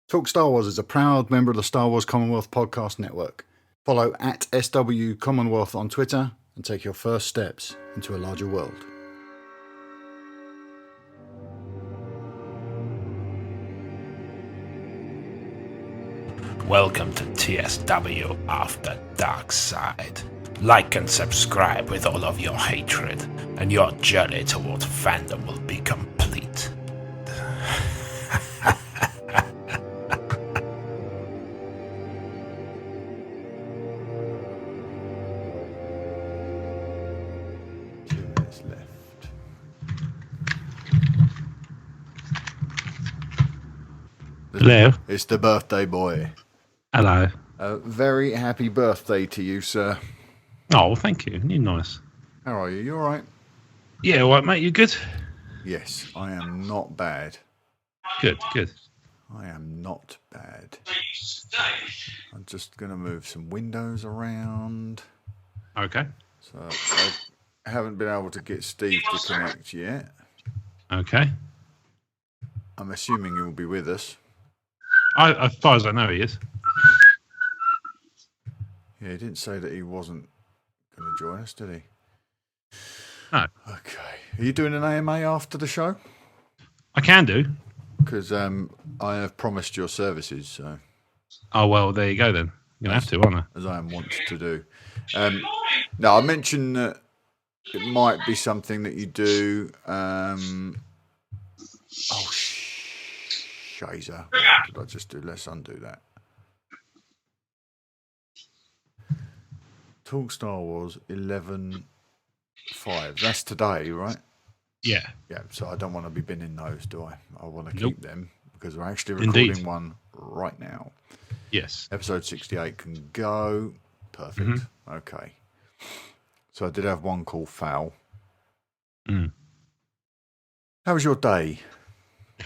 Talk Star Wars is a proud member of the Star Wars Commonwealth Podcast Network. Follow at SW Commonwealth on Twitter and take your first steps into a larger world. Welcome to TSW After Darkside. Like and subscribe with all of your hatred, and your journey toward fandom will be complete. Hello. It's the birthday boy. Hello. A very happy birthday to you, sir. Oh, thank you. You're nice. How are you? You all right? Yeah, all right, mate. You good? Yes, I am not bad. Good, good. I am not bad. I'm just going to move some windows around. Okay. So I haven't been able to get Steve to connect yet. Okay. I'm assuming he'll be with us. As far as I know, he is. Yeah, he didn't say that he wasn't going to join us, did he? No. Okay. Are you doing an AMA after the show? I can do. Because I have promised your services, so... Oh, well, there you go then. You're going to have to, aren't I? As I am wont to do. Now, I mentioned that it might be something that you do... Shazer. What did I just do? Let's undo that. Talk Star Wars 11.5. That's today, right? Yeah. Yeah, so I don't want to be binning those, do I? I want to keep them because we're actually recording one right now. Yes. Episode 68 can go. Perfect. Mm-hmm. Okay. So I did have one call foul. Mm. How was your day?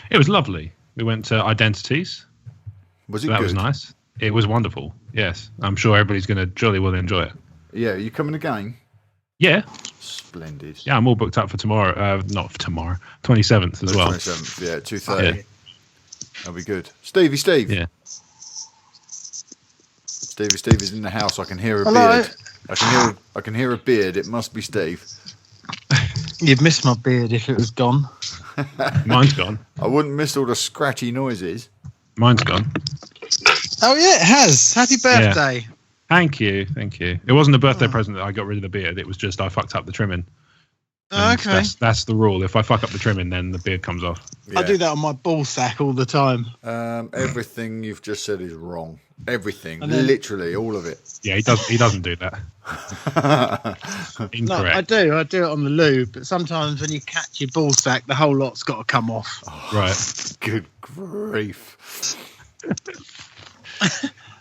It was lovely. We went to Identities. Was it good? That was nice. It was wonderful. Yes. I'm sure everybody's going to jolly well enjoy it. Yeah. Are you coming again? Yeah. Splendid. Yeah, I'm all booked up for tomorrow. Not for tomorrow. 27th as well. 27th, yeah, 2:30. Yeah. That'll be good. Steve. Yeah. Stevie's in the house. I can hear a beard. I can hear a beard. It must be Steve. You'd miss my beard if it was gone. Mine's gone. I wouldn't miss all the scratchy noises. Mine's gone. Oh, yeah, it has. Happy birthday. Yeah. Thank you. It wasn't a birthday present that I got rid of the beard. It was just I fucked up the trimming. Okay. That's the rule. If I fuck up the trimming, then the beard comes off. Yeah. I do that on my ball sack all the time. Everything you've just said is wrong. Everything. Literally, all of it. Yeah, he doesn't do that. Incorrect. No, I do it on the lube, but sometimes when you catch your ball sack, the whole lot's got to come off. Oh, right. Good grief.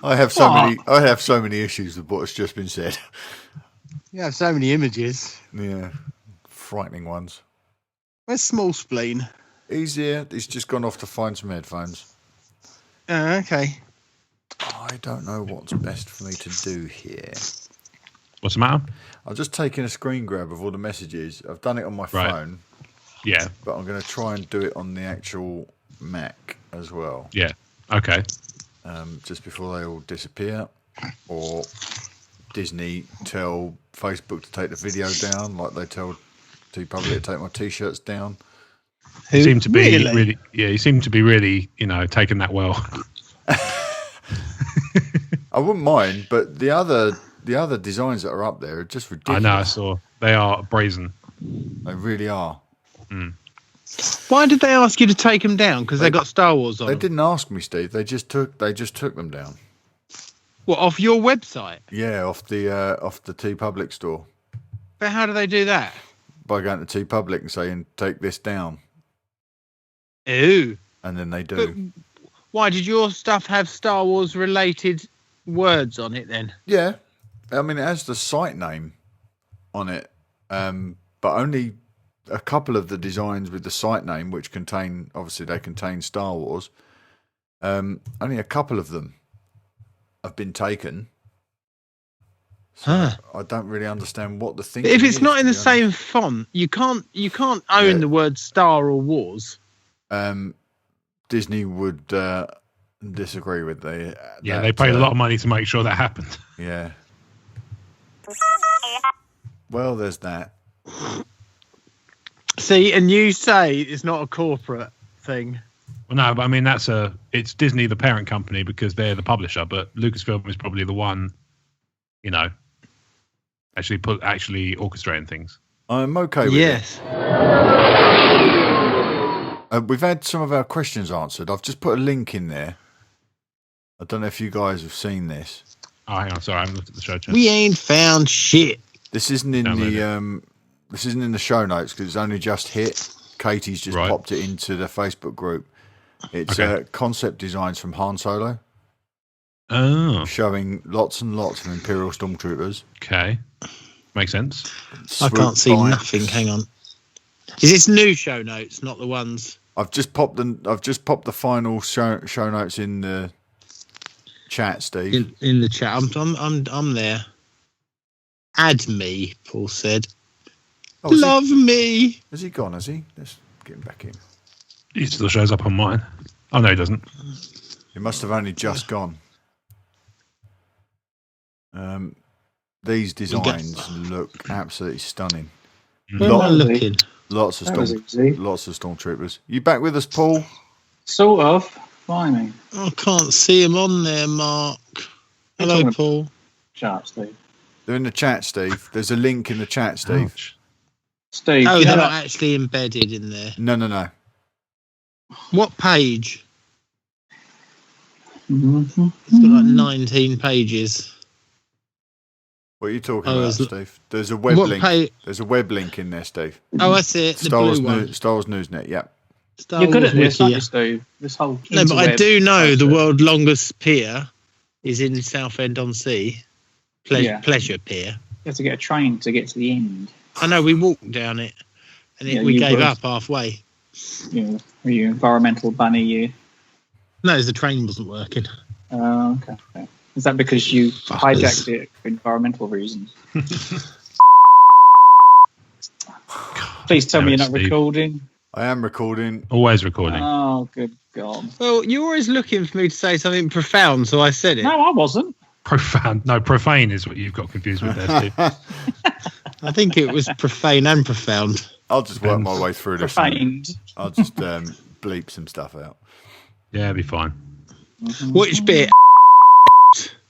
I have so many issues with what's just been said. You have so many images. Yeah. Frightening ones. Where's Small Spleen? He's here. He's just gone off to find some headphones. Okay. I don't know what's best for me to do here. What's the matter? I'm just taking a screen grab of all the messages. I've done it on my phone. Yeah. But I'm going to try and do it on the actual Mac as well. Yeah. Okay. Just before they all disappear. Or Disney tell Facebook to take the video down like they tell TeePublic to take my T-shirts down. You seem to be really you seem to be really, taking that well. I wouldn't mind, but the other designs that are up there are just ridiculous. I know, I saw. They are brazen. They really are. Mm. Why did they ask you to take them down? Because they got Star Wars on They them. didn't ask me, Steve. They just took them down. What, off your website? Yeah, off the TeePublic store. But how do they do that? By going to TeePublic and saying, take this down. Ooh. And then they do. But why did your stuff have Star Wars related words on it then? Yeah. I mean, it has the site name on it, but only a couple of the designs with the site name, which contain Star Wars, only a couple of them have been taken. So I don't really understand what the thing is. If it's not in the same font, you can't own the word Star or Wars. Disney would disagree with they paid a lot of money to make sure that happened. Yeah. Well, there's that. See, and you say it's not a corporate thing. Well, no, but I mean it's Disney, the parent company, because they're the publisher. But Lucasfilm is probably the one, actually orchestrating things. I'm okay with Yes. it. We've had some of our questions answered. I've just put a link in there. I don't know if you guys have seen this. Oh, hang on, sorry, I haven't looked at the show chat. We ain't found shit. This isn't in this isn't in the show notes because it's only just hit. Katie's just popped it into the Facebook group. It's concept designs from Han Solo. Oh. Showing lots and lots of Imperial Stormtroopers. Okay. Makes sense. I can't see nothing. Hang on. Is this new show notes, not the ones? I've just popped the final show notes in the chat, Steve. In the chat. I'm there. Add me, Paul said. Oh, Love me. Has he gone, has he? Let's get him back in. He still shows up on mine. Oh, no, he doesn't. He must have only just gone. These designs look absolutely stunning. Where am I looking? Lots of stormtroopers. You back with us, Paul? Sort of. Blimey. I can't see him on there, Mark. Hello, Paul. Shut up, Steve. They're in the chat, Steve. There's a link in the chat, Steve. Ouch. Steve. Oh, they're not actually embedded in there. No. What page? Mm-hmm. It's got like 19 pages. What are you talking about, Steve? There's a web link. There's a web link in there, Steve. Oh, I see it. The blue one. Star Wars Newsnet, yeah. You're good at this, aren't you, Steve? This whole no, but I do know the world's longest pier is in Southend-on-Sea. Pleasure Pier. You have to get a train to get to the end. I know, we walked down it and we gave up halfway. Yeah, were you environmental bunny, you? No, the train wasn't working. Oh, okay. Is that because you hijacked it for environmental reasons? Please tell me you're not recording. I am recording. Always recording. Oh, good God. Well, you're always looking for me to say something profound, so I said it. No, I wasn't. Profound. No, profane is what you've got confused with there, Steve. I think it was profane and profound. I'll just work my way through this. Profaned. I'll just bleep some stuff out. Yeah, it'll be fine. Mm-hmm. Which bit?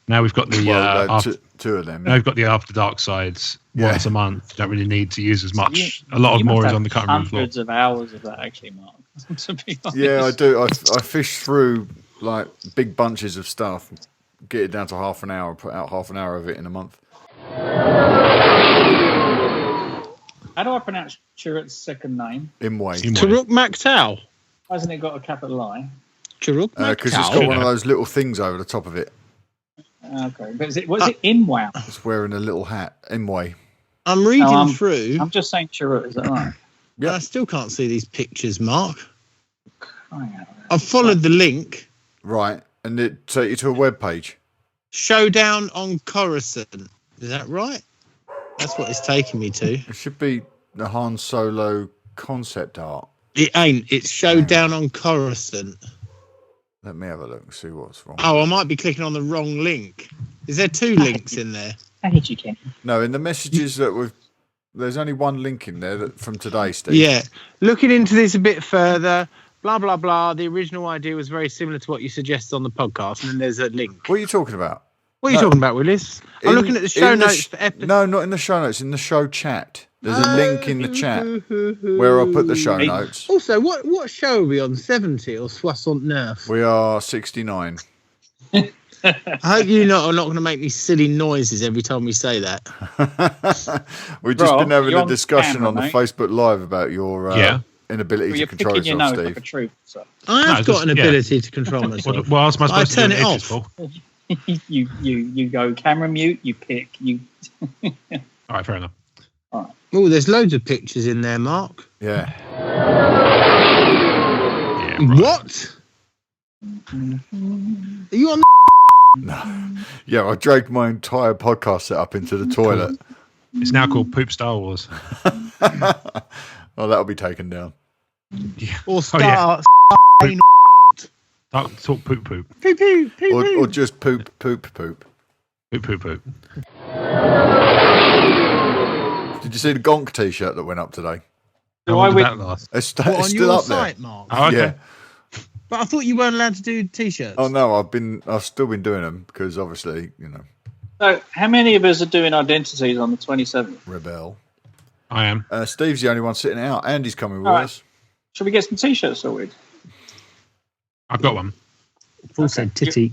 Now we've got the two of them. Now we've got the After Darksides once a month. Don't really need to use as much. A lot of more is on the cutting room floor. Hundreds of hours of that, actually, Mark. To be honest. Yeah, I do. I fish through like big bunches of stuff, get it down to half an hour, and put out half an hour of it in a month. How do I pronounce Chirrut's second name? Imwe. Taruk Maktal. Why hasn't it got a capital I? Chirruk Maktal. Because it's got one of those little things over the top of it. Okay, but was it Imwao? It's wearing a little hat. Imwe. I'm reading through. I'm just saying Chirrut, is that right? Yeah. I still can't see these pictures, Mark. I've followed the link. Right, and it take you to a web page. Showdown on Coruscant. Is that right? That's what it's taking me to. It should be the Han Solo concept art. It ain't. It's Showdown on Coruscant. Let me have a look and see what's wrong. Oh, I might be clicking on the wrong link. Is there two links in there? I hate you, Ken. No, in the messages that we've... There's only one link in there from today, Steve. Yeah. Looking into this a bit further, blah, blah, blah. The original idea was very similar to what you suggested on the podcast, and then there's a link. What are you talking about? What are you talking about, Willis? I'm looking at the show notes for episode... No, not in the show notes. In the show chat. There's a link in the chat where I put the show notes. Also, what show are we on? 70 or Soissons-Neuf? We are 69. I hope you're not going to make me silly noises every time we say that. We've just been having a discussion camera, on the mate. Facebook Live about your inability to control picking your yourself, nose Steve. like a troop, so. I have got an ability to control myself. What else am I supposed to turn do? it off. you go camera mute, you pick, you... All right, fair enough. Oh, there's loads of pictures in there, Mark. Yeah. Yeah, right. What? Are you on? No. Yeah, I dragged my entire podcast setup into the toilet. It's now called Poop Star Wars. Oh, that'll be taken down. Yeah. Or Oh, yeah. start? Talk poop poop. Poo poo poo or poo. just poop. Poop poop poop. Did you see the Gonk T-shirt that went up today? How So long I did went, that last? It's, What, it's on still your up there. site, Mark? Oh, okay. Yeah. But I thought you weren't allowed to do t-shirts. Oh no, I've still been doing them because obviously so how many of us are doing identities on the 27th? rebel. I am. Steve's the only one sitting out. Andy's coming with All right. us. Should we get some t-shirts sorted? I've got one. Paul said titty.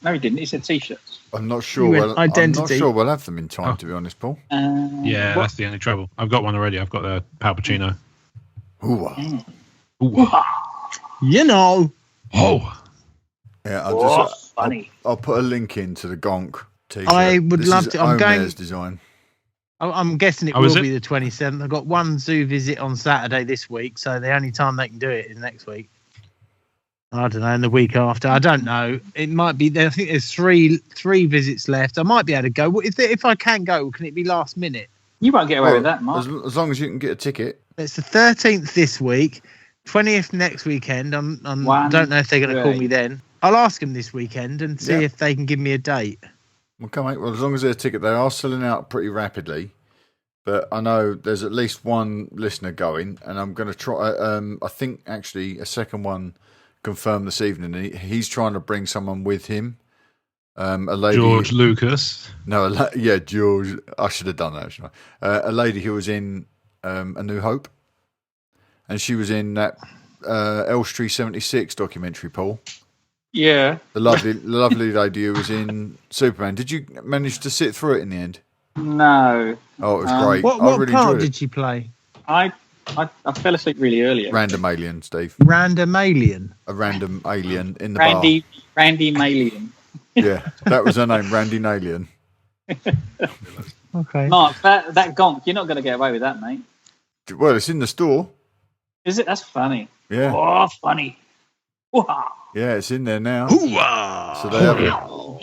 No, he didn't. He said t-shirts. I'm not sure. You went I'm not identity. sure we'll have them in time, to be honest, Paul. Yeah, what- that's the only trouble. I've got one already. I've got the Palpacino. Ooh. Ooh. You know. Oh. Yeah, funny. I'll put a link into the Gonk T-shirt. I would This love is to. I'm going. Omer's design. I'm guessing it Oh, is will it? be the 27th. I've got one zoo visit on Saturday this week, so the only time they can do it is next week. I don't know, and the week after. I don't know. It might be. I think there's three visits left. I might be able to go. If I can go, can it be last minute? You won't get away with that, Mark. As long as you can get a ticket. It's the 13th this week, 20th next weekend. I don't know if they're going to call me then. I'll ask them this weekend and see if they can give me a date. Okay, mate. Well, as long as there's a ticket, they are selling out pretty rapidly. But I know there's at least one listener going, and I'm going to try. I think actually a second one confirmed this evening. He's trying to bring someone with him. A lady, George Lucas. No, George. I should have done that. Shouldn't I? A lady who was in A New Hope, and she was in that Elstree 76 documentary. Paul, Yeah. the lovely lady who was in Superman. Did you manage to sit through it in the end? No. Oh, it was great. What I really part enjoyed did it. she play? I fell asleep really early. Random alien, Steve. Random alien. A random alien in the Randy Malian. bar. Yeah, that was her name, Randy Alien. Okay. Mark, that gonk, you're not going to get away with that, mate. Well, it's in the store. Is it? That's funny. Yeah, Oh, funny. Wow. yeah, it's in there now. Hoo-ah! So they have it.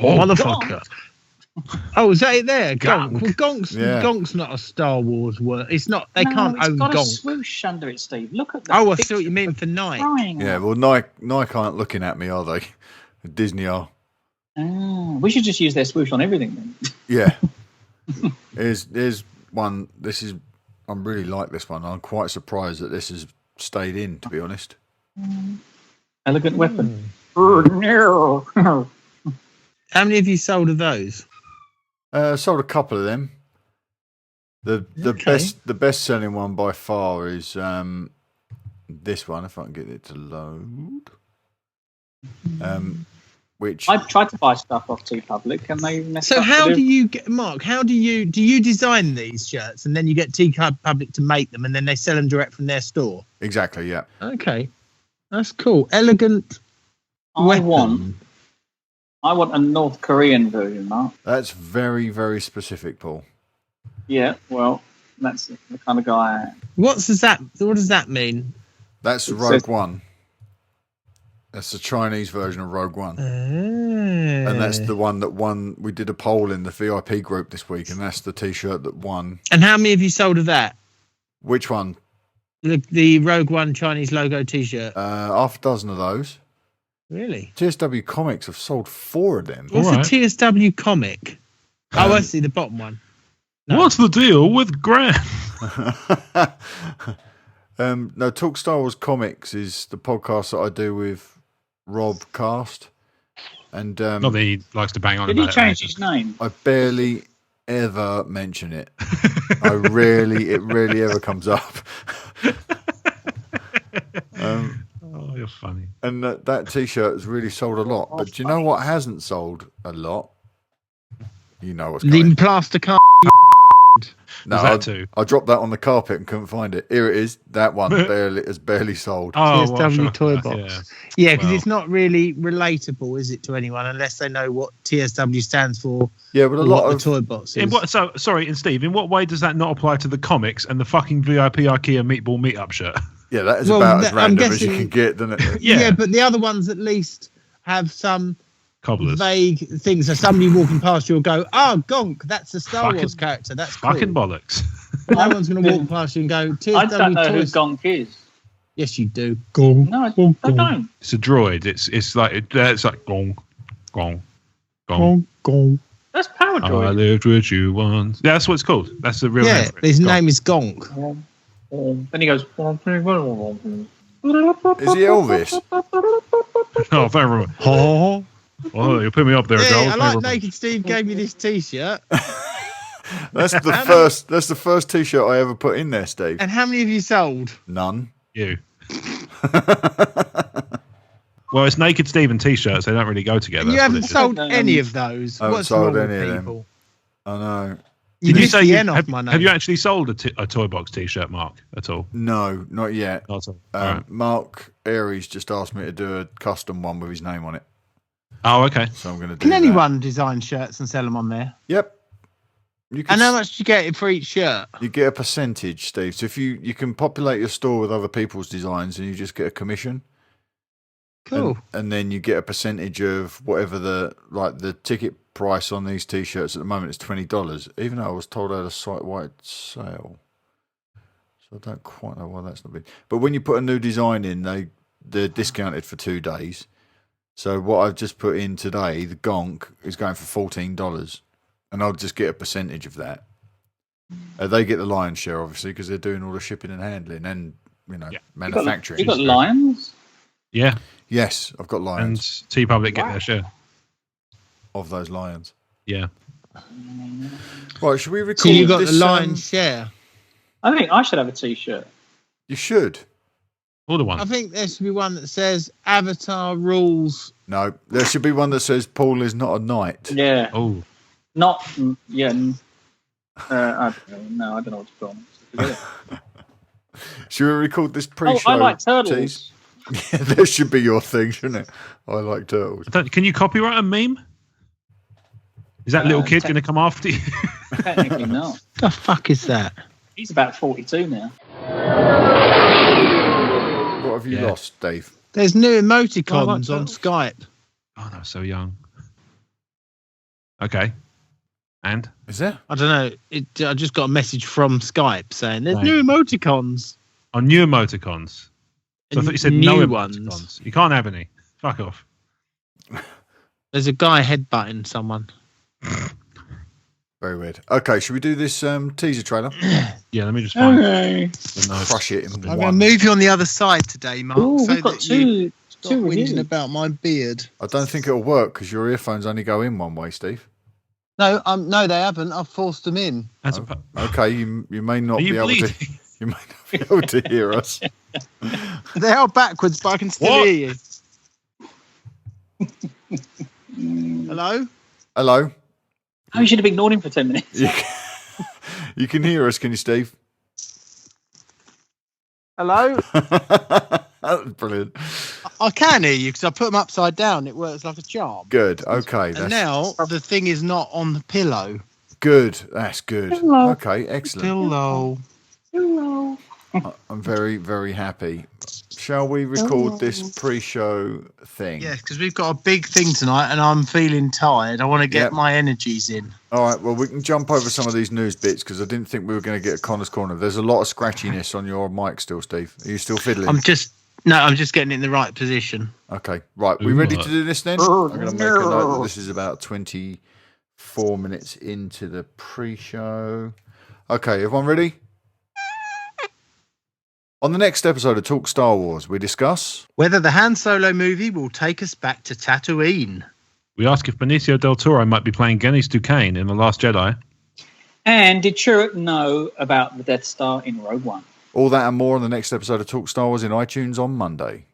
Motherfucker. Oh, is that it there? Gonk. Gonk. Well, Yeah. Gonk's not a Star Wars word. It's not. They No, can't it's own got a Gonk. swoosh under it, Steve. Look at that. Oh, I see what you mean for Nike. Yeah, well, Nike aren't looking at me, are they? Disney are. We should just use their swoosh on everything then. Yeah. Here's one. I'm really like this one. I'm quite surprised that this has stayed in, to be honest. Elegant weapon. How many have you sold of those? Sold a couple of them. The best selling one by far is this one. If I can get it to load. Which I've tried to buy stuff off TeePublic and they mess So up. how do you get, Mark? How do you design these shirts and then you get TeePublic to make them and then they sell them direct from their store? exactly, yeah. Okay, that's cool. Elegant. I weapon. want a North Korean version, Mark. That's very, very specific, Paul. Yeah, well, that's the kind of guy I am. What does that mean? That's It Rogue says- One. That's the Chinese version of Rogue One. And And that's the one that won. We did a poll in the VIP group this week, and that's the T-shirt that won. And how many have you sold of that? Which one? The Rogue One Chinese logo T-shirt. Half a dozen of those. Really? TSW Comics have sold 4 of them. What's Alright. a TSW comic? Oh, I see the bottom one. No. What's the deal with Grant? No, Talk Star Wars Comics is the podcast that I do with Rob Cast, and Not that he likes to bang on Did he about change it. his name? I barely ever mention it. It rarely ever comes up. Oh, you're funny. And that T-shirt has really sold a lot. But do you know what hasn't sold a lot? You know what's The coming. plaster card. No, Was that too? I dropped that on the carpet and couldn't find it. Here it is. That one has barely sold. Oh, TSW well, toy sure. box. Yeah, because Well. it's not really relatable, is it, to anyone unless they know what TSW stands for Yeah, but a or lot what of the toy box is. In what, so, sorry, and Steve, in what way does that not apply to the comics and the fucking VIP IKEA meatball meetup shirt? yeah, that is Well, about as I'm random as you guessing- can get, doesn't it? Yeah. But the other ones at least have some Cobblers. vague things. So somebody walking past you will go, "Oh, Gonk, that's a Star Fucking- Wars character. That's cool." Fucking bollocks. No one's going to walk past you and go, I don't "TSW know who toys." Gonk is. Yes, you do. Gong. No, I Gong, gong. don't. It's a droid. It's like gong, gong, gong. Gong, gong. That's Power I Droid. lived with you once. Yeah, that's what it's called. That's the real name. Yeah, for it. his Gong. name is Gonk. Then he goes. Is he Elvis? Oh, very wrong. Oh. Oh, you put me up there, Yeah, Joel. I like Naked Steve gave me this T-shirt. That's the first T-shirt I ever put in there, Steve. And how many have you sold? None. You. Well, it's Naked Steve and T-shirts. They don't really go together. And you That's haven't what it is. sold No, any of those. I haven't What's sold wrong any with of them. people? I know. You Did missed the N off have, my name. have you actually sold a Toy Box T-shirt, Mark, at all? No, not yet. Not at all. All right. Mark Aries just asked me to do a custom one with his name on it, Oh, okay. so I'm going to do Can that. anyone design shirts and sell them on there? Yep. You can And how much do you get for each shirt? You get a percentage, Steve. So if you can populate your store with other people's designs, and you just get a commission. Cool. And then you get a percentage of whatever the ticket price on these T-shirts at the moment is $20. Even though I was told I had a site-wide sale, so I don't quite know why that's not big. But when you put a new design in, they're discounted for 2 days. So what I've just put in today, the Gonk, is going for $14, and I'll just get a percentage of that. They get the lion's share, obviously, because they're doing all the shipping and handling and manufacturing. You got lions. Yeah, Yes, I've got lions. and T-Public get their share. Of those lions. Yeah. Right, should we record So you got this? the lion's share. I think I should have a T-shirt. You should. All the I one. think there should be one that says Avatar rules. No, there should be one that says Paul is not a knight. Yeah. Oh, Not. Yeah. I don't know. I don't know what to call it. Should we record this pre-show? I like turtles. tease? Yeah, that should be your thing, shouldn't it? I like turtles. can you copyright a meme? Is that little kid going to come after you? Technically not. The fuck is that? He's about 42 now. What have you lost, Dave? There's new Oh, I emoticons like on turtles. Skype. Oh, no, so young. Okay. And? Is there? I don't know. I just got a message from Skype saying there's Right. new emoticons. On new emoticons. So I thought you said New no ones. emoticons. You can't have any. Fuck off. There's a guy headbutting someone. Very weird. Okay, should we do this teaser trailer? Yeah, let me just find Okay. the notes. Crush it in I'm going to one. move you on the other side today, Mark. Ooh, so we've got that you two stop whinging reviews. about my beard. I don't think it'll work because your earphones only go in one way, Steve. No, no, they haven't. I've forced them in. That's Okay, you may not Are be you able bleeding? to. You may not be able to hear us. They are backwards, but I can still What? hear you. Hello? Hello. Oh, you should have ignored him for 10 minutes. You can hear us, can you, Steve? Hello? That was brilliant. I can hear you because I put them upside down. It works like a charm. Good. Okay. And now the thing is not on the pillow. Good. That's good. Hello. Okay. Excellent. Pillow. Hello. I'm very, very happy. Shall we record this pre-show thing? Yeah, because we've got a big thing tonight and I'm feeling tired. I want to get Yep. my energies in. All right. Well, we can jump over some of these news bits because I didn't think we were going to get a Connor's Corner. There's a lot of scratchiness on your mic still, Steve. Are you still fiddling? I'm just getting it in the right position. Okay. Right. We ready to do this then? I'm going to make a note that this is about 24 minutes into the pre-show. Okay. Everyone ready? On the next episode of Talk Star Wars, we discuss... Whether the Han Solo movie will take us back to Tatooine. We ask if Benicio del Toro might be playing Genghis Duquesne in The Last Jedi. And did Chirrut know about the Death Star in Rogue One? All that and more on the next episode of Talk Star Wars in iTunes on Monday.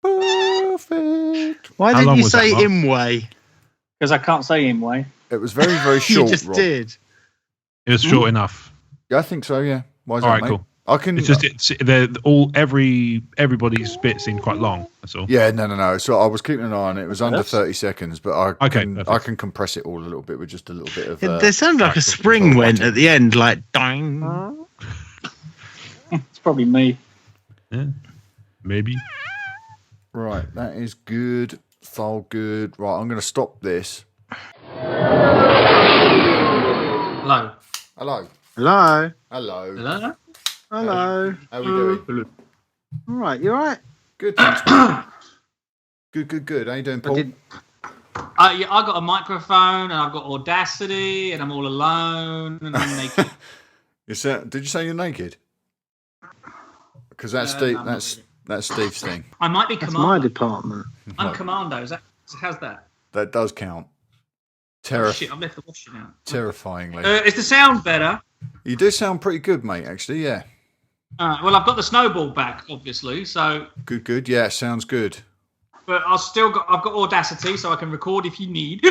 Perfect. Why How didn't long you was that, say Mark? Imway? Because I can't say him way. It was very, very You short, just Rob. did. It was short enough. Yeah, I think so, yeah. Why is All that, right, mate? cool. I can... It's just everybody's bit seemed quite long. That's all. Yeah, no. So I was keeping an eye on it. It was under That's- 30 seconds, but I Okay, can, perfect. I can compress it all a little bit with just a little bit of... There sounded like a right, spring went at the end, like ding. It's probably me. Yeah, maybe. Right, that is good. File good. Right, I'm going to stop this. Hello. Hello. Hello. Hello. Hello. Hello. How we doing? All right, you all right? Good, thanks, mate. Good. How you doing, Paul? Yeah, I got a microphone and I've got Audacity and I'm all alone and I'm naked. Did you say you're naked? Because that's No, that's Steve's thing. I might be That's commando. my department. I'm commando. How's that? That does count. Oh, shit, I've left the washing out. Terrifyingly. Is the sound better? You do sound pretty good, mate, actually, yeah. Well, I've got the snowball back, obviously, so... Good. Yeah, sounds good. But I've got Audacity, so I can record if you need.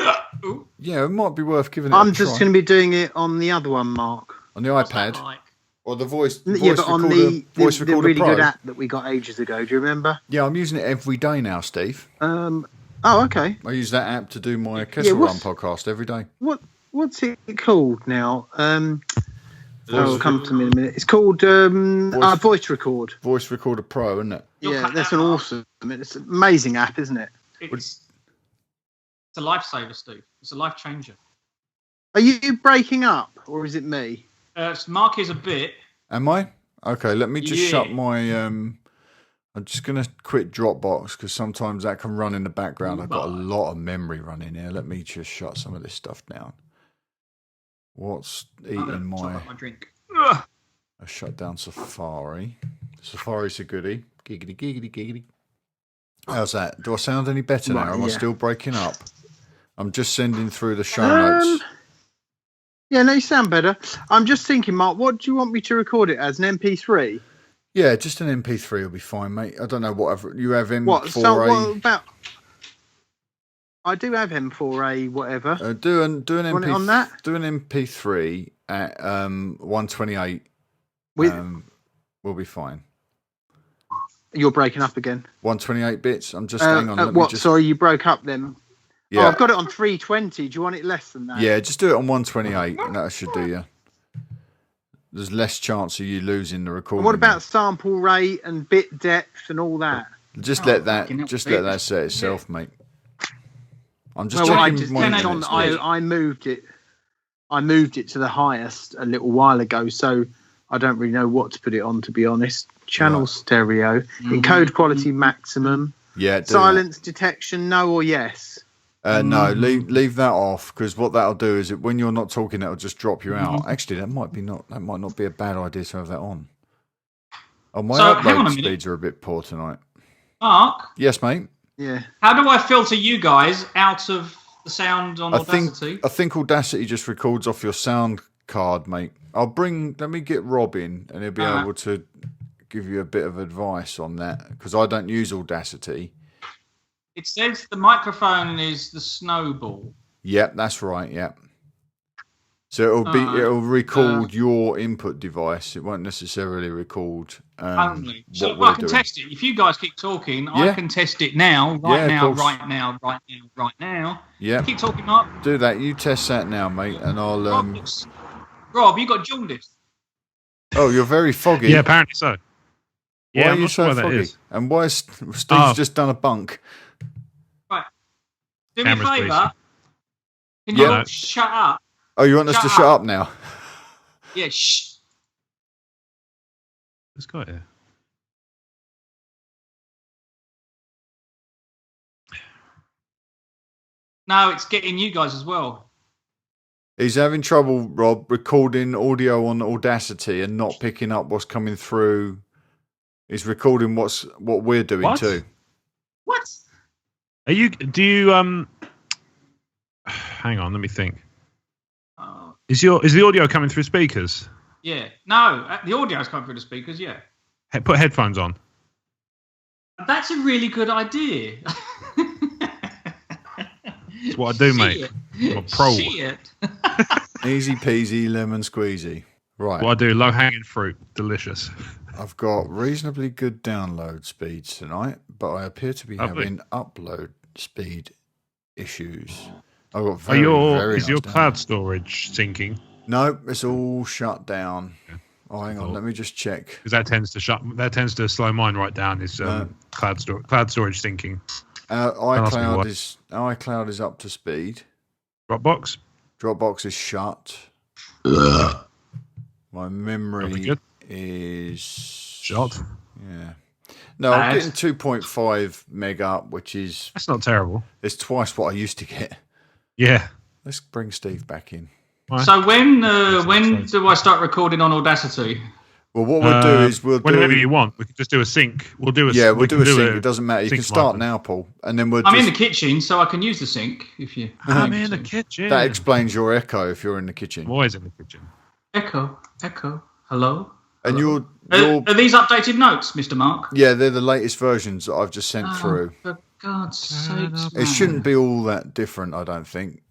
Ooh. Yeah, it might be worth giving it I'm a just try. going to be doing it on the other one, Mark. On the iPad? Like? Or the voice Yeah, but recorder, on the recorder really Pro? good app that we got ages ago. Do you remember? Yeah, I'm using it every day now, Steve. Oh, okay. I use that app to do my Kessel Run podcast every day. What's it called now? It'll come to me in a minute. It's called Voice Record. Voice Recorder Pro, isn't it? Yeah, that's an awesome. It's an amazing app, isn't it? It's a lifesaver, Steve. It's a life changer. Are you breaking up, or is it me? Mark is a bit. Am I? Okay, let me just shut Yeah. my... I'm just going to quit Dropbox because sometimes that can run in the background. I've got a lot of memory running here. Let me just shut some of this stuff down. What's eating my drink? I shut down Safari. Safari's a goodie. Giggity. How's that? Do I sound any better now? Am I still breaking up? I'm just sending through the show notes. Yeah, no, you sound better. I'm just thinking, Mark, what do you want me to record it as? An MP3? Yeah, just an MP3 will be fine, mate. I don't know whatever you have M4A. What about? I do have M4A, whatever. Do an Want it on that? Do an MP3 at 128. Will be fine. You're breaking up again. 128 bits. I'm just hang on. Let what? me just, Sorry, you broke up then. yeah. Oh, I've got it on 320. Do you want it less than that? Yeah, just do it on 128, and that should do you. There's less chance of you losing the recording. And what about sample rate and bit depth and all that? Just let that set itself, mate. I'm just Well, I checking just my did it on. I moved it. I moved it to the highest a little while ago, so I don't really know what to put it on. To be honest, channel stereo, encode quality maximum. Yeah. Do Silence detection, no or yes. No, leave that off because what that'll do is when you're not talking, that'll just drop you out. Actually, that might not be a bad idea to have that on. Oh, my upload speeds are a bit poor tonight. Mark? Yes, mate. Yeah. How do I filter you guys out of the sound on Audacity? I think Audacity just records off your sound card, mate. Let me get Rob in and he'll be able to give you a bit of advice on that because I don't use Audacity. It says the microphone is the snowball. Yep, that's right. Yep. So it'll record your input device. It won't necessarily record only. So what I can test it. If you guys keep talking, I can test it now, right now. Yeah. Keep talking, Mark. Do that. You test that now, mate, and I'll. Rob, you got jaundice. Oh, you're very foggy. Yeah, apparently so. Why Yeah, are I'm you not sure so why that foggy? is. And why is Steve's just done a bunk? Right. Do me a Cameras, favour. Can Yeah. you shut up? Oh, you want us to shut up now? Yeah, shh. Let's go here. No, it's getting you guys as well. He's having trouble, Rob, recording audio on Audacity and not picking up what's coming through. He's recording what we're doing too. What? Do you hang on, let me think. Oh. Is the audio coming through speakers? Yeah. No, the audio's coming through the speakers, yeah. Put headphones on. That's a really good idea. That's what I do, mate. I'm a pro. Shit. Easy peasy, lemon squeezy. Right. What I do, low hanging fruit, delicious. I've got reasonably good download speeds tonight, but I appear to be having upload speed issues. I've got very is your nice cloud download. storage syncing? No, it's all shut down. Oh, hang on, let me just check. Because that tends to slow mine right down. Is cloud storage syncing? iCloud is up to speed. Dropbox Dropbox is shut. My memory is Shot. Yeah. No, I'm getting 2.5 meg up, which is That's not terrible. it's twice what I used to get. Yeah. Let's bring Steve back in. Right. So when do I start recording on Audacity? Well, what we'll do is whenever you want. We can just do a sync. We'll do a we'll do a sync. It doesn't matter. You can start Martin. now, Paul, and then I'm in the kitchen, so I can use the sink if you. I'm in the kitchen. That explains your echo if you're in the kitchen. I'm always in the kitchen. Echo. Hello. And Hello? Are these updated notes, Mr. Mark? Yeah, they're the latest versions that I've just sent through. For God's sakes, It shouldn't be all that different, I don't think.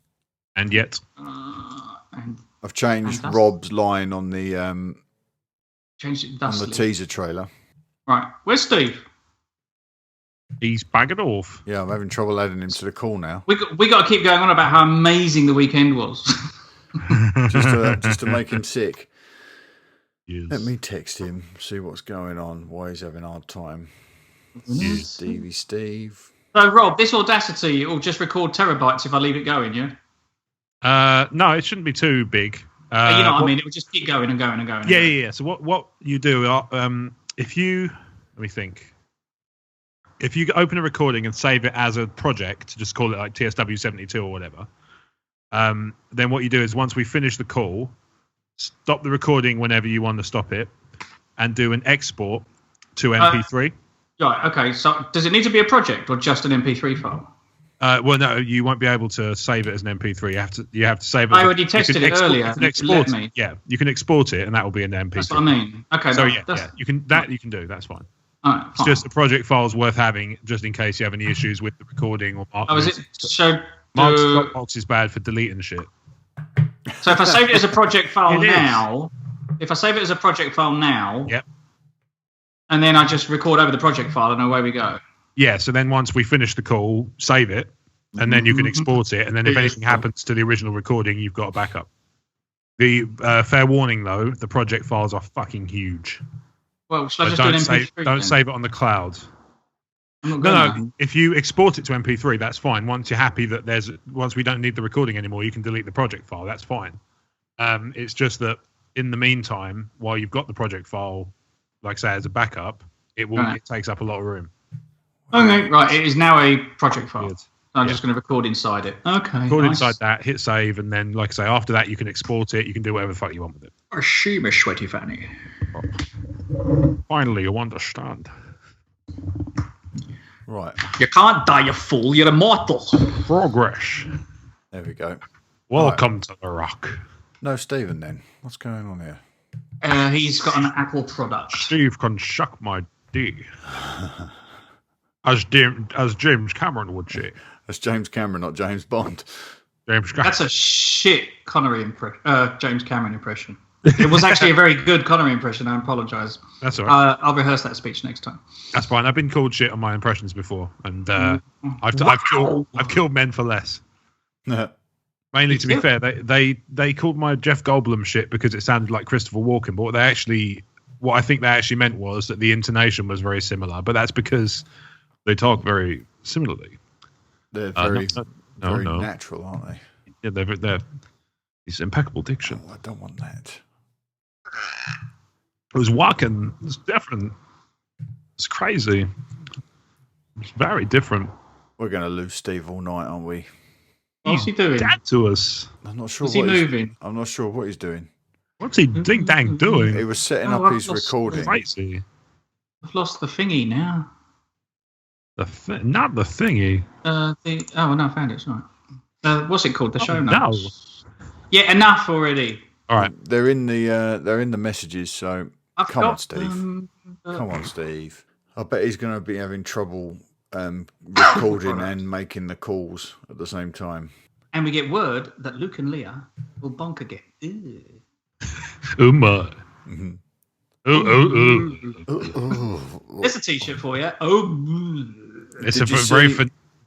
And yet, I've changed Rob's line on the changed it on the thusly. teaser trailer. Right, where's Steve? he's bagging off. Yeah, I'm having trouble adding him to the call now. We got to keep going on about how amazing the weekend was. just to make him sick. Yes. Let me text him, see what's going on, why he's having a hard time. Stevie Steve. So, Rob, this Audacity will just record terabytes if I leave it going, yeah? No, it shouldn't be too big. You know what I mean? It will just keep going and going and going. Yeah. So what you do, if you let me think, if you open a recording and save it as a project, just call it like TSW 72 or whatever. Then what you do is once we finish the call, stop the recording whenever you want to stop it, and do an export to MP3. Right. Okay. So, does it need to be a project or just an MP3 file? Well, no, you won't be able to save it as an MP3. You have to save it. I already tested it earlier. You can export it. Yeah, you can export it, and that will be an MP3. That's what I mean. Okay. So you can do. That's fine. All right, it's just a project file's worth having, just in case you have any issues with the recording or. Is it? So Mark's Dropbox is bad for deleting shit. So if I save it as a project file now, yep. And then I just record over the project file and away we go. Yeah, so then once we finish the call, save it, and then you can export it, and then if anything happens to the original recording, you've got a backup. The fair warning, though, the project files are fucking huge. Well, should I just do an MP3? Don't save it on the cloud. No. If you export it to MP3, that's fine. Once you're happy that once we don't need the recording anymore, you can delete the project file. That's fine. It's just that in the meantime, while you've got the project file, like say as a backup, it takes up a lot of room. Okay, right. It is now a project file. Good. I'm just going to record inside it. Okay. Record inside that, hit save, and then, like I say, after that, you can export it. You can do whatever the fuck you want with it. A sheemish sweaty fanny. Finally, you understand. Right. You can't die, you fool. You're immortal. Progress. There we go. Welcome to the rock. No, Stephen, then. What's going on here? He's got an Apple product. Steve can suck my D. As James Cameron would say. That's James Cameron, not James Bond. James Cameron. That's a shit James Cameron impression. It was actually a very good Connery impression. I apologise. That's all right. I'll rehearse that speech next time. That's fine. I've been called shit on my impressions before, and I've killed men for less. Mainly, to be fair, they called my Jeff Goldblum shit because it sounded like Christopher Walken, but what I think they actually meant was that the intonation was very similar. But that's because they talk very similarly. They're very no. natural, aren't they? Yeah, they're it's impeccable diction. Oh, I don't want that. It was Walken. It's different. It's crazy. It's very different. We're going to lose Steve all night, aren't we? What's he doing? Dead to us. I'm not sure. Is he moving? I'm not sure what he's doing. What's he ding dang doing? He was setting up his recording. Crazy. I've lost the thingy now. Not the thingy. No, I found it. Sorry. What's it called? The show notes. No. Yeah, enough already. All right. They're in the messages. So come on, Steve. Come on, Steve. I bet he's going to be having trouble recording and making the calls at the same time. And we get word that Luke and Leah will bonk again. Oh my. Mm-hmm. There's a T-shirt for you. Oh. It's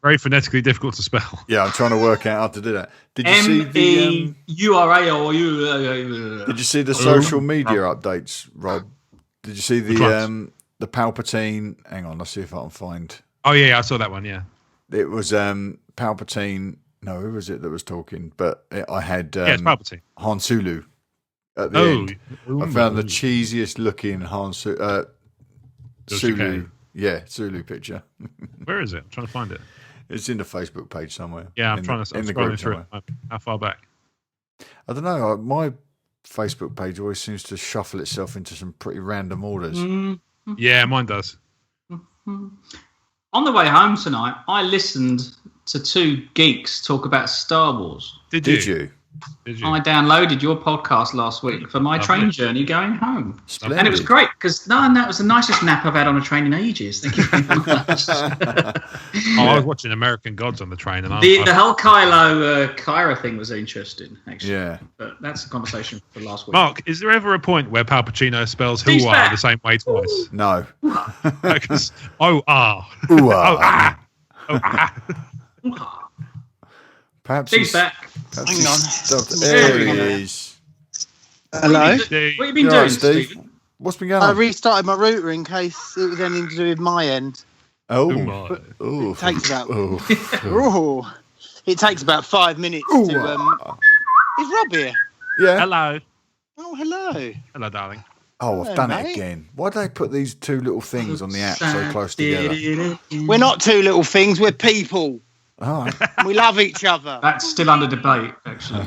very phonetically difficult to spell. Yeah, I'm trying to work out how to do that. Did you see the MEURA? Did you see the social media updates, Rob? Did you see the Palpatine? Hang on, I'll see if I can find. Oh yeah, I saw that one. Yeah, it was Palpatine. No, who was it that was talking? But I had it's Palpatine. Han Sulu at the end. I found the cheesiest looking Zulu. Yeah, Zulu picture. Where is it? I'm trying to find it. It's in the Facebook page somewhere. Yeah, I'm scrolling through it. How far back? I don't know. My Facebook page always seems to shuffle itself into some pretty random orders. Yeah, mine does. On the way home tonight, I listened to two geeks talk about Star Wars. Did you? I downloaded your podcast last week for my train journey going home. Splendid. And it was great because that was the nicest nap I've had on a train in ages. Thank you very much. I was watching American Gods on the train, and the whole Kyra thing was interesting, actually. Yeah. But that's a conversation for last week. Mark, is there ever a point where Pal Pacino spells "hoo-ah" the same way twice? No. Perhaps he's back. Hang on. There he is. Hello. What have you been doing, Steve? What's been going I on? restarted my router in case it was anything to do with my end. It takes about it takes about 5 minutes to. Is Rob here? Yeah. Hello. Oh, hello. Hello, darling. Oh, I've done it again. Why do they put these two little things on the app so close together? We're not two little things. We're people. Oh. We love each other. That's still under debate, actually.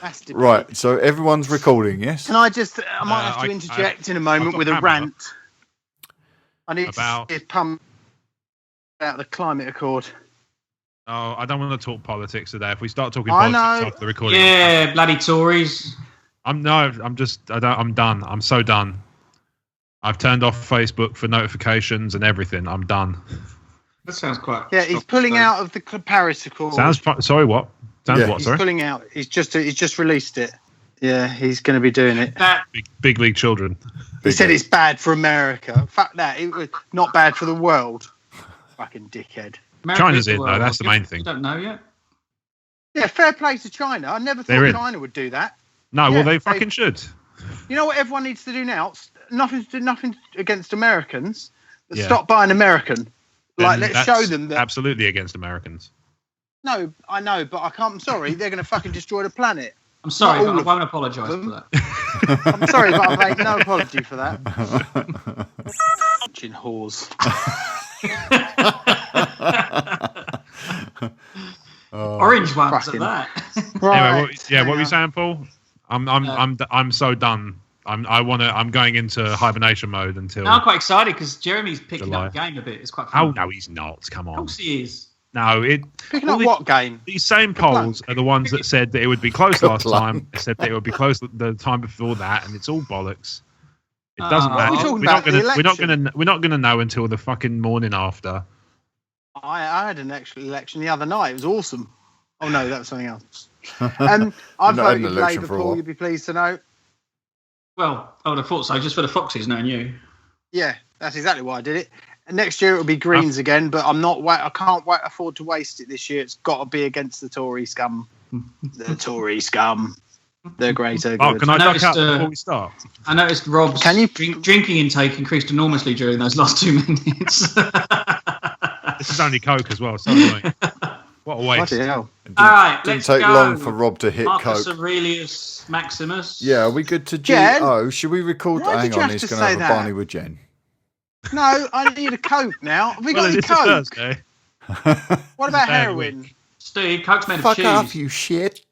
That's debate. Right, so everyone's recording, yes? Can I might have to interject in a moment with a rant. I need to pump out the climate accord. Oh, I don't want to talk politics today. If we start talking politics after the recording, yeah, bloody Tories. I'm done. I'm so done. I've turned off Facebook for notifications and everything. I'm done. That sounds quite. Yeah, he's pulling out of the Paris Accord. Sorry, what? What? He's Sorry. pulling out. He's just released it. Yeah, he's going to be doing it. Big league children. He said it's bad for America. Fuck that. It was not bad for the world. Fucking dickhead. China's in though. That's the main thing. You don't know yet. Yeah, fair play to China. I never thought China would do that. No, well they fucking should. You know what everyone needs to do now? Nothing against Americans, but stop buying American. Like, let's show them that. Absolutely against Americans. No, I know, but I can't. I'm sorry. They're going to fucking destroy the planet. I'm sorry, but I won't apologise for that. I'm sorry, but I've made no apology for that. Fucking whores. Orange ones at that. Right. Anyway, what were you saying, Paul? I'm so done. I'm going into hibernation mode until. I'm quite excited because Jeremy's picking up the game a bit. It's quite fun. Oh no, he's not. Come on. Of course he is. No, picking up what game? These same polls are the ones that said that it would be close last time. They said that it would be close the time before that, and it's all bollocks. It doesn't matter. We're not going to know until the fucking morning after. I had an actual election the other night. It was awesome. Oh no, that was something else. I voted Labour, Paul. You'd be pleased to know. Well, I would have thought so, just for the Foxes, knowing you. Yeah, that's exactly why I did it. And next year it'll be Greens again, but I can't afford to waste it this year. It's got to be against the Tory scum. The Tory scum. The greater good. Oh, can I duck out before we start? I noticed Rob's drinking intake increased enormously during those last 2 minutes. This is only Coke as well. So annoying. What a waste. All right, let's go. Didn't take long for Rob to hit Marcus Coke. Aurelius Maximus. Yeah, are we good to Jen? G-O? Should we record? Hang on, he's going to have a Barney with Jen. No, I need a Coke now. Have we got any Coke? What about heroin? Steve, Coke's made of cheese. Fuck off, you shit.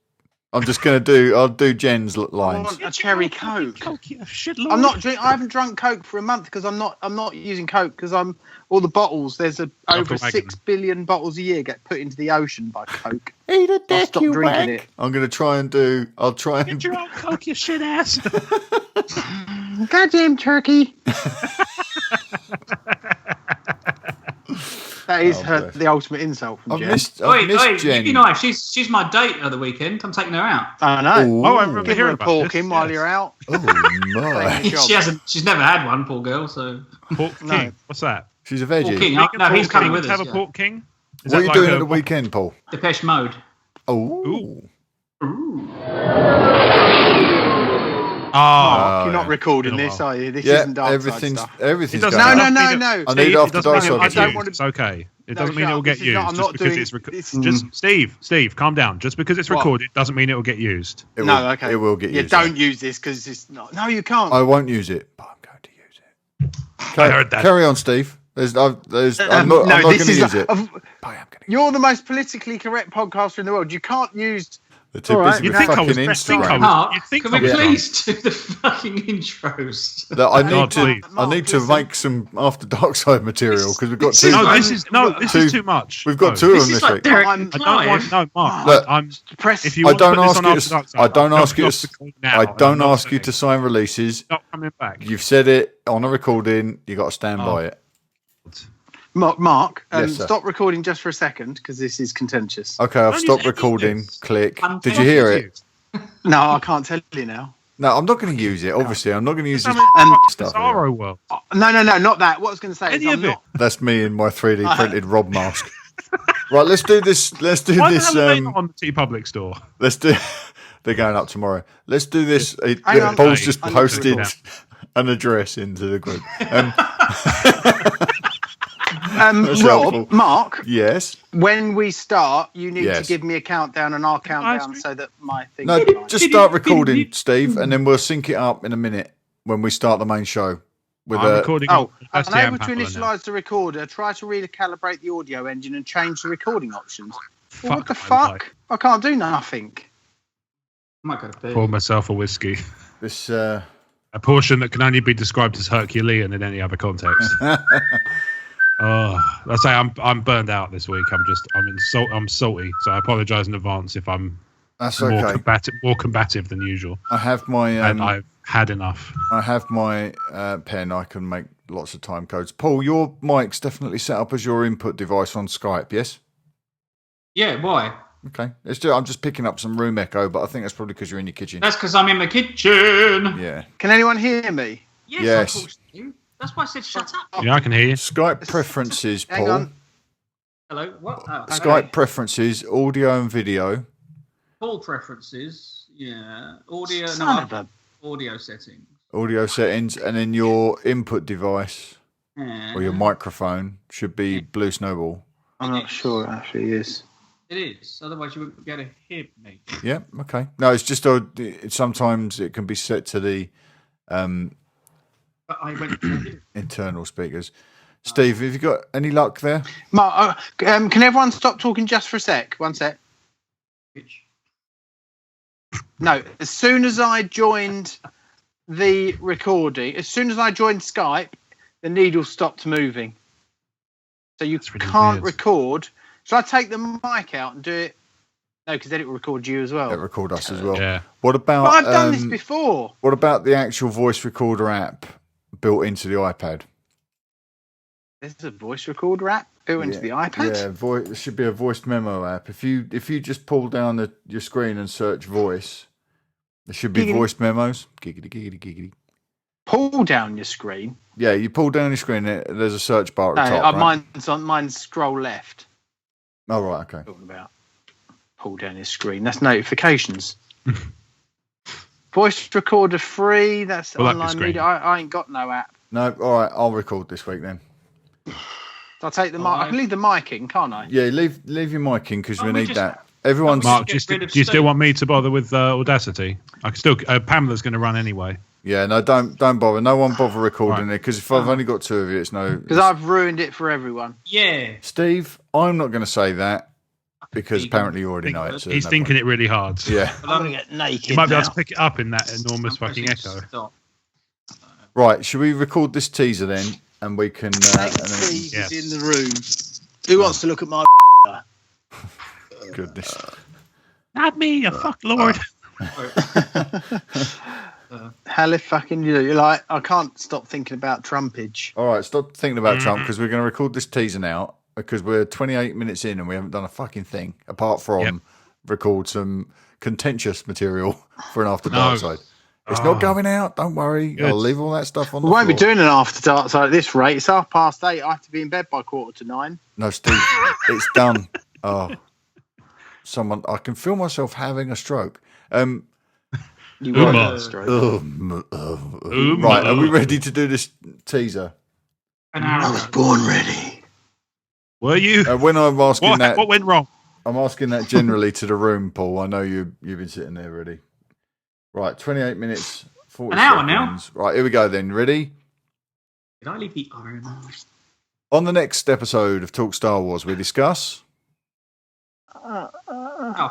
I'm just going to I'll do Jen's lines. I want a cherry Coke. Shitlord. I'm not I haven't drunk Coke for a month because I'm not using Coke because all the bottles. There's over 6 billion bottles a year get put into the ocean by Coke. Eat a dick, stop you drinking wank. it. I'm going to try and do. I'll try and. Get your own Coke, you shit ass. Goddamn turkey. That is the ultimate insult from Jen. I missed Jen. You know, she's my date of the weekend. I'm taking her out. I know. Ooh. Oh, I remember Give her hearing a about pork this. in while you're out. Oh my! She's never had one, poor girl. So Pork King. What's that? She's a veggie. Pork King. No, he's coming with us. Have a Pork King. What are you doing at the weekend, Paul? Depeche Mode. Oh. Mark, you're yeah. not recording Been a this, while. are you? This Yeah, isn't Darkside everything's stuff. everything's It going doesn't- up. No, mean no, it- no. I need Steve, After it doesn't mean Darkside it'll get to- I don't used. want to- It's okay. It No, doesn't mean shut it will up. get This is not- used I'm just not because doing- it's this- just Steve, calm down. Just because it's What? recorded doesn't mean it will get used. It No, will, okay. It will get Yeah, used. don't use this because it's not. No, you can't. I won't use it, but I'm going to use it. I heard that. Carry on, Steve. I'm not this going to is use it. a- But I am going to. You're the most politically correct podcaster in the world. You can't use. They're too All right. busy You'd with think I fucking was best think I Instagram. was- Mark, you'd think can I we was please do the fucking intros? That I need God, to. please. I need to Listen. make some After Darkside material because we've got This two. is No, like- this two- is too much. We've got No. two of This them is this like week. Derek I'm- and I don't want Clive. Mark. Look, I'm Press. if you I want don't to put this ask on you After to. Darkside, I don't I'll ask you drop to. the call now, I and I'm don't not ask you saying to sign releases. Not coming back. You've said it on a recording. You got to stand Oh. by it. Mark, Yes, sir. stop recording just for a second because this is contentious. Okay, I've Don't stopped use any recording. of this. Click. I'm Did you hear it? Used. No, I can't tell you now. No, I'm not going to use it. Obviously, I'm not going to use I this mean, And- fuck, stuff. Bizarro world. No, not that. What I was going to say is Any I'm of it. not. That's me in my 3D printed Rob mask. Right, let's do this. Let's do Why the this. hell are they not on the T Public store? Let's do. They're going up tomorrow. Let's do this. Hang on. Paul's just I need to posted record. an address into the group. That's Rob, helpful. Mark, Yes. when we start, you need Yes. to give me a countdown and I'll count I down speak? so that my thing. No, is fine. just start recording, Steve, and then we'll sync it up in a minute when we start the main show. With I'm recording. Oh, on unable to Pamela now. initialize the recorder. Try to recalibrate the audio engine and change the recording options. Well, what the my fuck? life. I can't do nothing. Might go to bed. Pour myself a whiskey. this. A portion that can only be described as Herculean in any other context. I say I'm burned out this week. I'm salty, so I apologise in advance if I'm That's more okay. combative than usual. I have my. And I've had enough. I have my pen. I can make lots of time codes. Paul, your mic's definitely set up as your input device on Skype. Yes. Yeah, why? Okay. I'm just picking up some room echo, but I think that's probably because you're in your kitchen. That's because I'm in the kitchen. Yeah. Can anyone hear me? Yes. Of course you. That's why I said shut up. Yeah, I can hear you. Skype preferences, Hang Paul. on. Hello. What? Oh, Skype preferences, audio and video. Call preferences. Yeah. Audio. Son of No. a- Audio settings. Audio settings, and then your input device Yeah. or your microphone should be Blue Snowball. I'm not sure it actually is. It is. Otherwise, you wouldn't be able to hear me. Yeah, okay. No, it's just sometimes it can be set to the But I went. To internal speakers. Steve, have you got any luck there? Mark, can everyone stop talking just for a sec? One sec. which No, as soon as I joined the recording, as soon as I joined Skype, the needle stopped moving. So you That's really can't weird. record. Shall I take the mic out and do it? No, because then it will record you as well. It record us as well. Yeah. What about But I've done this before. what about the actual voice recorder app built into the iPad? There's a voice recorder app built into the iPad. Yeah, there should be a voice memo app. If you just pull down your screen and search voice, there should be Giggity. voice memos. Giggity, giggity, giggity. Pull down your screen. Yeah, you pull down your screen. There's a search bar No, at the top. Right? mine's scroll left. Oh, right, okay. Talking about pull down your screen. That's notifications. Voice recorder free. That's Pull up your online screen. media. I ain't got no app. No, all right. I'll record this week then. I'll take the mic. I can leave the mic in, can't I? Yeah, leave your mic in because Oh, we we need just- that. Everyone's Mark, Get do rid of you still Steve. want me to bother with Audacity? I can still. Pamela's going to run anyway. yeah. No, don't bother. No one bother recording it because if I've only got two of you, it's no. Because I've ruined it for everyone. yeah. Steve, I'm not going to say that because Vegan. apparently you already know it. So He's no thinking point. it really hard. Yeah. I'm gonna get naked. You might be able now. to pick it up in that enormous I'm fucking pressing echo. stop. Right. Should we record this teaser then, and we can? Naked and then- Steve Yes. is in the room. Who wants to look at my? Goodness. Not me, you fuck lord. Hell if fucking you. You're like, I can't stop thinking about Trumpage. All right. Stop thinking about Trump because we're going to record this teaser now because we're 28 minutes in and we haven't done a fucking thing apart from Yep. record some contentious material for an After No. Darkside. It's not going out. Don't worry. Good. I'll leave all that stuff on We the won't be floor. doing an after dark side at this rate. It's 8:30. I have to be in bed by 8:45. No, Steve, it's done. Oh, I can feel myself having a stroke. You Uma. were stroke. Right, are we ready to do this teaser? An hour ago. born ready. Were you? When I'm asking What went wrong? I'm asking that generally to the room, Paul. I know you've been sitting there ready. Right, 28 minutes, 40 An hour seconds. Right, here we go then. Ready? Did I leave the iron on? On the next episode of Talk Star Wars, we discuss... Oh,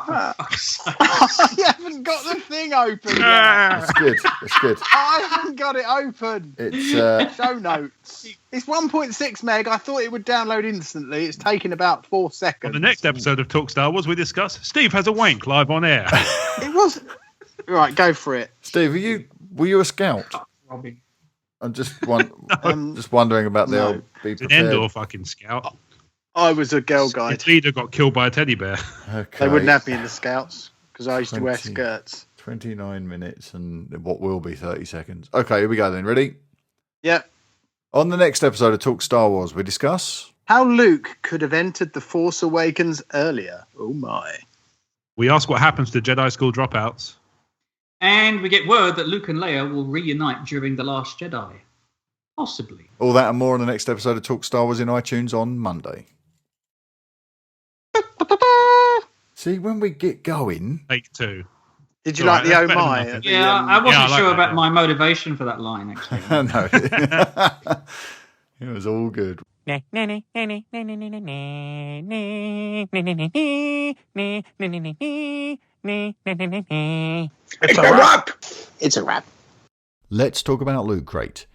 for fuck's sake. I haven't got the thing open yet. It's good. It's good. I haven't got it open. It's Show notes. It's 1.6 meg. I thought it would download instantly. It's taken about 4 seconds. On the next episode of Talk Star Wars, we discuss Steve has a wank live on air. It was... Right, go for it. Steve, were you a scout? Robbie. I'm just just wondering about the old be It's an prepared. Endor fucking scout. I was a girl guide. Its leader got killed by a teddy bear. Okay. They wouldn't have me in the scouts because I used to wear 20. skirts. 29 minutes and what will be 30 seconds. Okay, here we go then. Ready? Yep. On the next episode of Talk Star Wars, we discuss... How Luke could have entered The Force Awakens earlier. Oh my. We ask what happens to Jedi School dropouts. And we get word that Luke and Leia will reunite during The Last Jedi. Possibly. All that and more on the next episode of Talk Star Wars in iTunes on Monday. See, when we get going... Take 2. Did you Alright, like the oh that's better my? than nothing. Yeah, I wasn't I like sure that, about yeah. my motivation for that line, actually. No. It was all good. It's a wrap. It's a wrap. Let's talk about Loot Crate.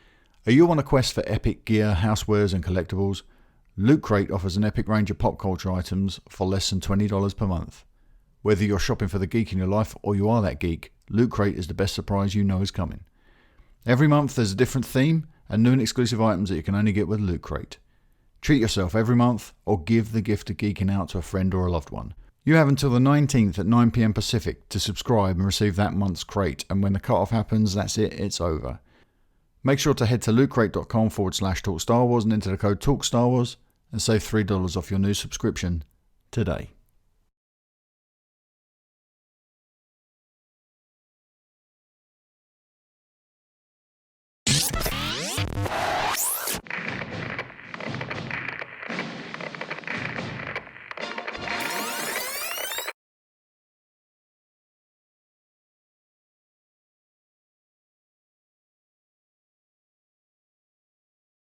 Are you on a quest for epic gear, housewares and collectibles? Loot Crate offers an epic range of pop culture items for less than $20 per month. Whether you're shopping for the geek in your life or you are that geek, Loot Crate is the best surprise you know is coming. Every month there's a different theme and new and exclusive items that you can only get with Loot Crate. Treat yourself every month or give the gift of geeking out to a friend or a loved one. You have until the 19th at 9 PM Pacific to subscribe and receive that month's crate, and when the cut-off happens, that's it, it's over. Make sure to head to lootcrate.com/TalkStarWars and enter the code TalkStarWars and save $3 off your new subscription today.